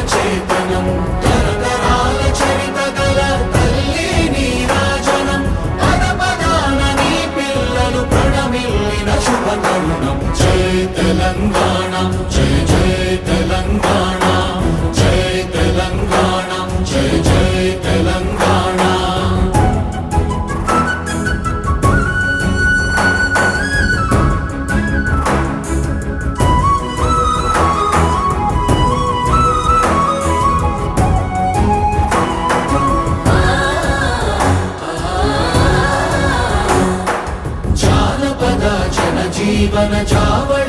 చేతనం తరతరాల చరిత గల తల్లి నీరాజనం పద పదాన నీ పిల్లలు ప్రణమిల్లిన శుభ తరుణం జై తెలంగాణ జై జై తెలంగాణ జై తెలంగాణ జై జై తెలంగాణ జీవన జావ